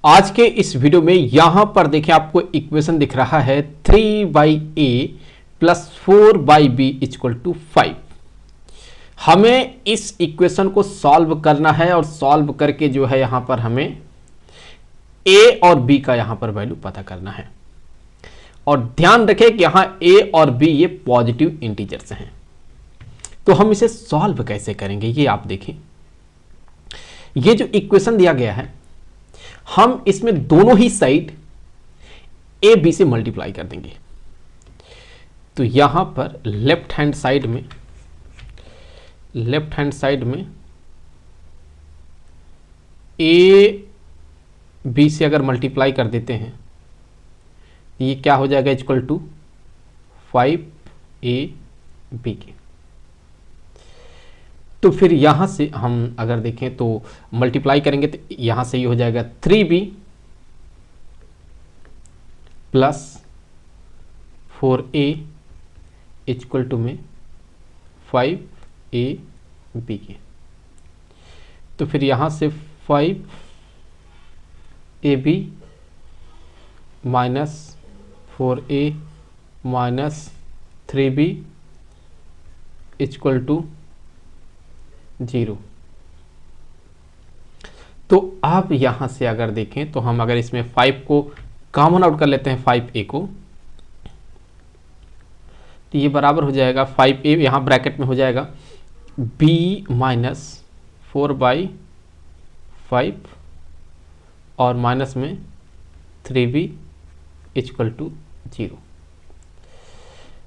आज के इस वीडियो में यहां पर देखिए आपको इक्वेशन दिख रहा है 3/a plus 4/b equal to 5। हमें इस इक्वेशन को सॉल्व करना है और सॉल्व करके जो है यहां पर हमें a और b का यहां पर वैल्यू पता करना है। और ध्यान रखें कि यहां a और b ये पॉजिटिव इंटीजर्स हैं। तो हम इसे सॉल्व कैसे करेंगे ये आप देखें। ये जो इक्वेशन दिया गया है हम इसमें दोनों ही साइड ए बी से मल्टीप्लाई कर देंगे। तो यहां पर लेफ्ट हैंड साइड में ए बी से अगर मल्टीप्लाई कर देते हैं ये क्या हो जाएगा इक्वल टू 5ab के। तो फिर यहां से हम अगर देखें तो मल्टीप्लाई करेंगे तो यहां से ये हो जाएगा 3b plus 4a equal to में 5ab के। तो फिर यहां से 5ab minus 4a minus 3b equal to 0। तो आप यहां से अगर देखें तो हम अगर इसमें 5 को कॉमन आउट कर लेते हैं 5a को, तो ये बराबर हो जाएगा 5a यहां ब्रैकेट में हो जाएगा b माइनस 4/5 और माइनस में 3b इक्वल टू 0।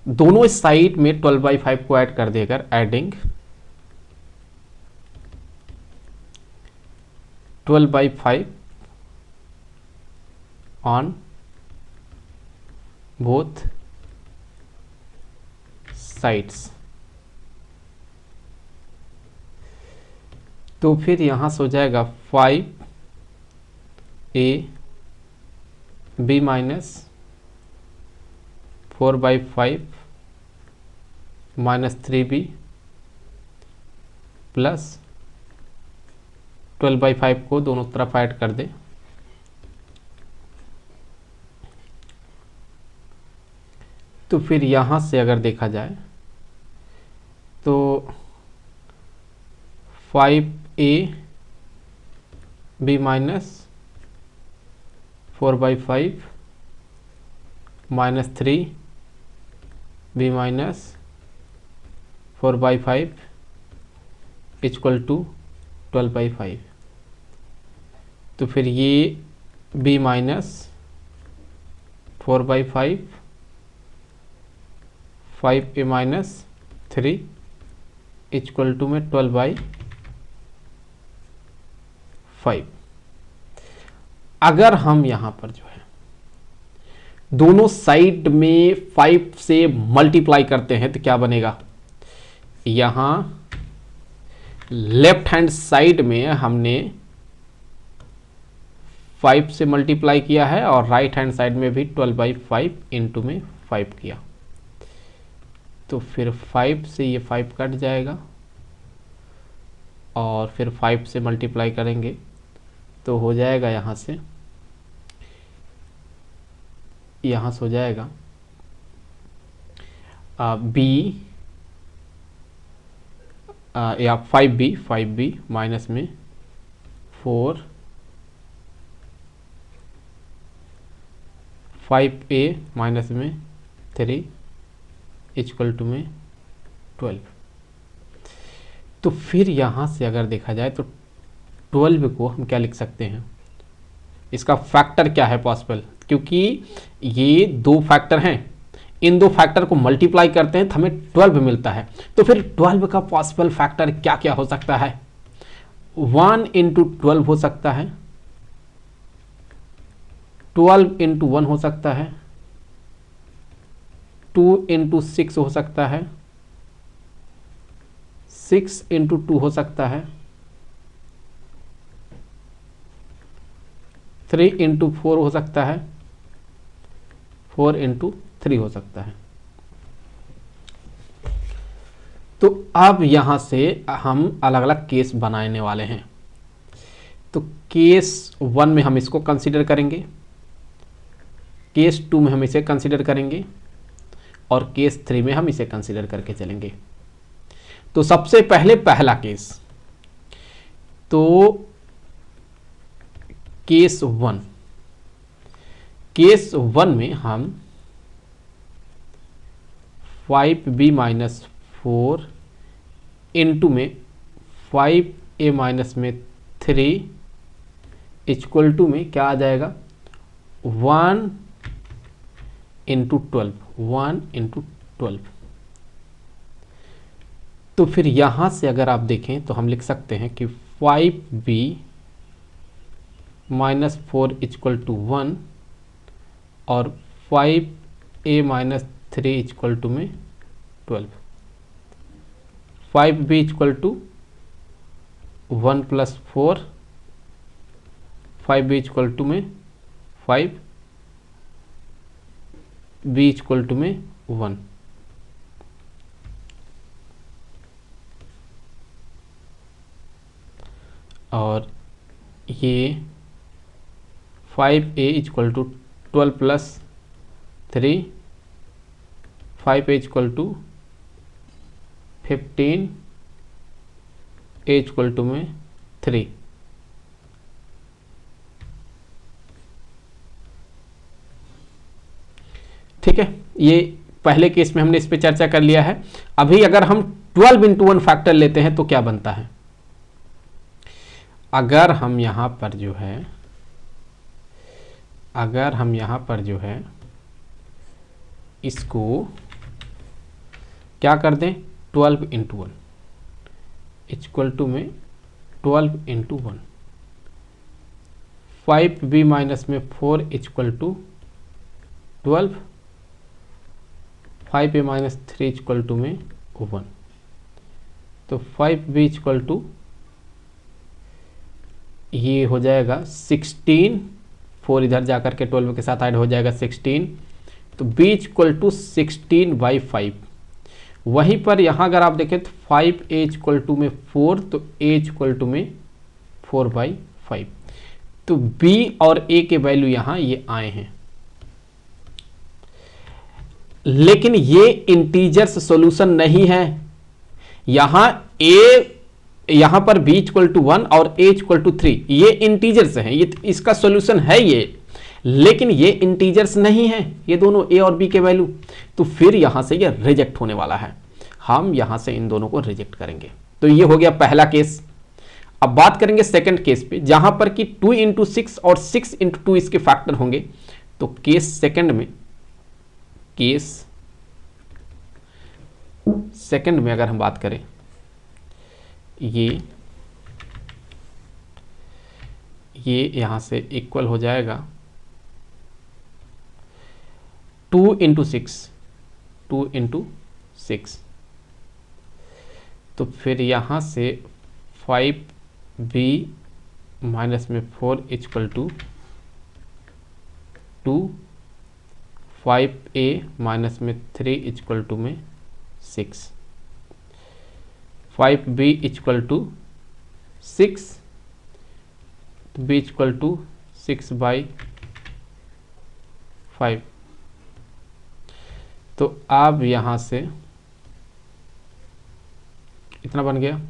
दोनों साइड में 12/5 को ऐड कर देकर एडिंग 12/5 on both sides। तो फिर यहां से हो जाएगा 5ab minus 4/5 minus 3b plus 12/5 को दोनों तरफ ऐड कर दें। तो फिर यहां से अगर देखा जाए तो 5ab minus 4/5 minus 3b minus 4/5 equal to 12/5। तो फिर ये b minus 4/5 5a minus 3 equal to में 12/5। अगर हम यहां पर जो है दोनों साइड में 5 से मल्टीप्लाई करते हैं तो क्या बनेगा। यहां लेफ्ट हैंड साइड में हमने 5 से मल्टीप्लाई किया है और राइट हैंड साइड में भी 12/5 इंटू में 5 किया। तो फिर 5 से ये 5 कट जाएगा और फिर 5 से मल्टीप्लाई करेंगे तो हो जाएगा यहां से हो जाएगा b या 5b माइनस में 4 5a माइनस में 3 इक्वल टू में 12। तो फिर यहां से अगर देखा जाए तो 12 को हम क्या लिख सकते हैं, इसका फैक्टर क्या है पॉसिबल, क्योंकि ये दो फैक्टर हैं, इन दो फैक्टर को मल्टीप्लाई करते हैं तो हमें 12 मिलता है। तो फिर 12 का पॉसिबल फैक्टर क्या क्या हो सकता है। 1 इंटू 12 हो सकता है, 12 इंटू 1 हो सकता है, 2 इंटू 6 हो सकता है, 6 इंटू 2 हो सकता है, 3 इंटू 4 हो सकता है, 4 इंटू 3 हो सकता है। तो अब यहां से हम अलग अलग केस बनाने वाले हैं। तो केस 1 में हम इसको कंसीडर करेंगे, केस 2 में हम इसे कंसीडर करेंगे और केस 3 में हम इसे कंसीडर करके चलेंगे। तो सबसे पहले पहला केस, तो केस 1, केस 1 में हम 5b माइनस 4 इंटू में 5a माइनस में 3 इक्वल टू में क्या आ जाएगा 1 इंटू 12, 1 इंटू 12। तो फिर यहाँ से अगर आप देखें तो हम लिख सकते हैं कि 5b माइनस 4 इक्वल टू 1 और 5a माइनस 3 इक्वल टू में 12। 5b equal to 1 plus 4, 5b equal to में 5, b इक्वल टू में 1। और ये 5a equal to 12 plus 3, 5a equal to 15, a equal to में 3। ठीक है, ये पहले केस में हमने इस पे चर्चा कर लिया है। अभी अगर हम 12 इंटू 1 फैक्टर लेते हैं तो क्या बनता है। अगर हम यहां पर जो है इसको क्या कर दें 12 इंटू 1 इक्वल टू में 12 इंटू 1, 5b माइनस में 4 equal to 12, 5a minus 3 equal to में 1। तो 5b इक्वल टू ये हो जाएगा 16, 4 इधर जाकर के 12 के साथ ऐड हो जाएगा 16, तो b इक्वल टू 16/5। वहीं पर यहाँ अगर आप देखें तो 5a इक्वल टू में 4, तो a इक्वल टू में 4/5। तो b और a के वैल्यू यहाँ ये आए हैं, लेकिन ये इंटीजर्स सॉल्यूशन नहीं है। यहाँ पर b इक्वल टू 1 और a इक्वल टू 3 ये इंटीजर्स हैं, ये इसका सॉल्यूशन है ये, लेकिन ये इंटीजर्स नहीं है, ये दोनों a और b के वैल्यू। तो फिर यहां से ये रिजेक्ट होने वाला है, हम यहां से इन दोनों को रिजेक्ट करेंगे। तो ये हो गया पहला केस। अब बात करेंगे सेकंड केस पे, जहां पर कि 2 इंटू 6 और 6 इंटू 2 इसके फैक्टर होंगे। तो केस सेकंड में अगर हम बात करें, ये यहां से इक्वल हो जाएगा 2 इंटू 6, तो फिर यहां से 5b माइनस में 4 इक्वल टू 2, 5a माइनस में 3 इक्वल टू में 6, 5b इक्वल टू 6, तो b इक्वल टू 6/5। तो अब यहां से इतना बन गया,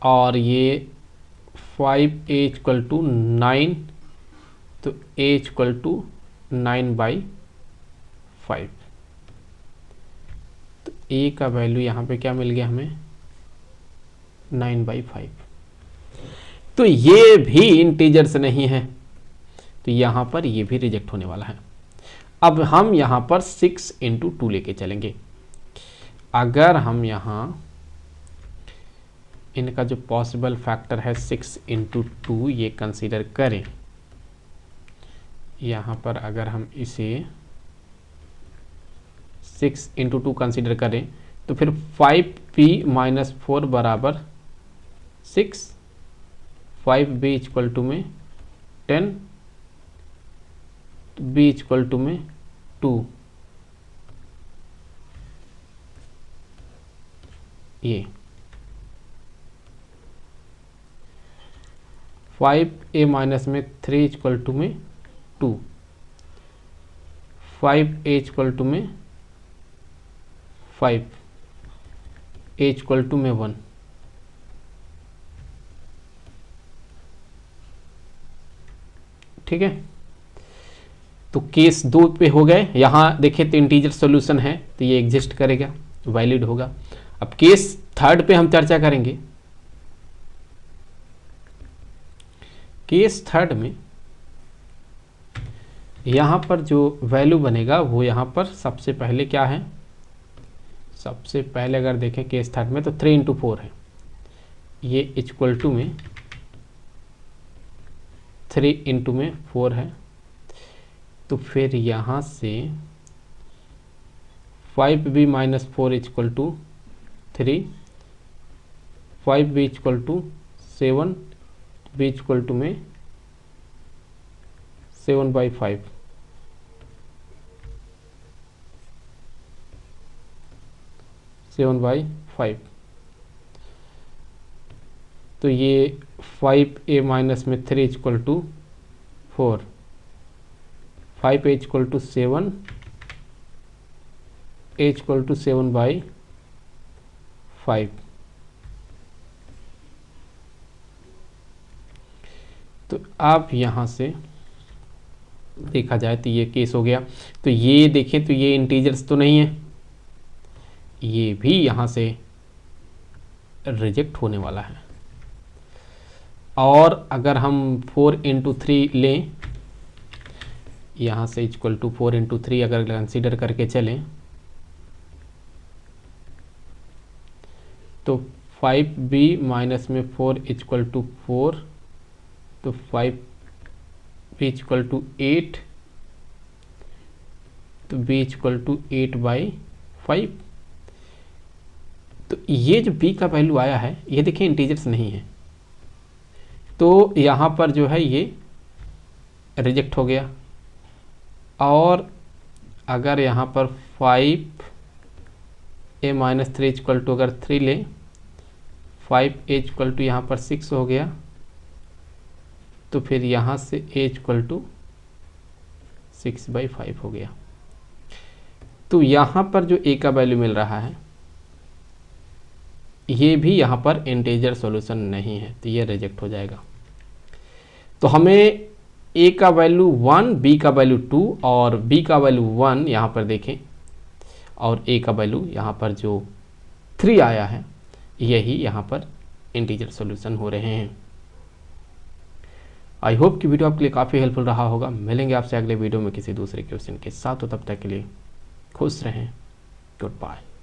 और ये 5a इक्वल टू 9, तो a इक्वल टू 9/5। तो a का वैल्यू यहाँ पे क्या मिल गया हमें 9/5। तो ये भी इंटीजर्स नहीं है, तो यहाँ पर ये भी रिजेक्ट होने वाला है। अब हम यहाँ पर 6 इंटू 2 लेके चलेंगे। अगर हम यहाँ इनका जो पॉसिबल फैक्टर है 6 इंटू 2 ये कंसीडर करें, यहाँ पर अगर हम इसे 6 इंटू 2 कंसीडर करें तो फिर 5p माइनस 4 बराबर 6, 5b इक्वल टू में 10, b इक्वल टू में 2। 5a माइनस में 3 इक्वल टू में 2, 5a इक्वल टू में 5, a इक्वल टू में 1। ठीक है, तो केस 2 पे हो गए। यहाँ देखें तो इंटीजर सॉल्यूशन है तो ये एग्जिस्ट करेगा, वैलिड होगा। अब केस 3 पे हम चर्चा करेंगे। केस 3 में यहाँ पर जो वैल्यू बनेगा वो यहाँ पर सबसे पहले क्या है, सबसे पहले अगर देखें केस 3 में तो 3 × 4 है, ये इक्वल टू में 3 × में 4 है। तो फिर यहाँ से 5b minus 4 equal to 3, 5b equal to 7, b equal to में 7/5। तो ये 5a माइनस में 3 equal to 4, 5a equal to 7, a equal to 7/5। तो आप यहाँ से देखा जाए तो ये केस हो गया। तो ये देखें तो ये इंटीजर्स तो नहीं है, ये भी यहाँ से रिजेक्ट होने वाला है। और अगर हम 4 × 3 लें, यहाँ से इक्वल टू 4 × 3 अगर कंसीडर करके चलें तो 5b माइनस में 4 इक्वल टू 4, तो 5b इक्वल टू 8, तो b इक्वल टू 8/5। तो ये जो b का वैल्यू आया है ये देखिए इंटीजर्स नहीं है, तो यहाँ पर जो है ये रिजेक्ट हो गया। और अगर यहाँ पर 5a माइनस 3 इक्वल टू अगर 3 लें, 5a इक्वल टू यहाँ पर 6 हो गया, तो फिर यहाँ से a इक्वल टू 6/5 हो गया। तो यहाँ पर जो a का वैल्यू मिल रहा है ये भी यहाँ पर इंटीजर सॉल्यूशन नहीं है, तो ये रिजेक्ट हो जाएगा। तो हमें a का वैल्यू 1, b का वैल्यू 2 और b का वैल्यू 1 यहाँ पर देखें, और a का वैल्यू यहाँ पर जो 3 आया है यही यहाँ पर इंटीजर सॉल्यूशन हो रहे हैं। आई होप कि वीडियो आपके लिए काफ़ी हेल्पफुल रहा होगा। मिलेंगे आपसे अगले वीडियो में किसी दूसरे क्वेश्चन के साथ, तो तब तक के लिए खुश रहें। Good bye.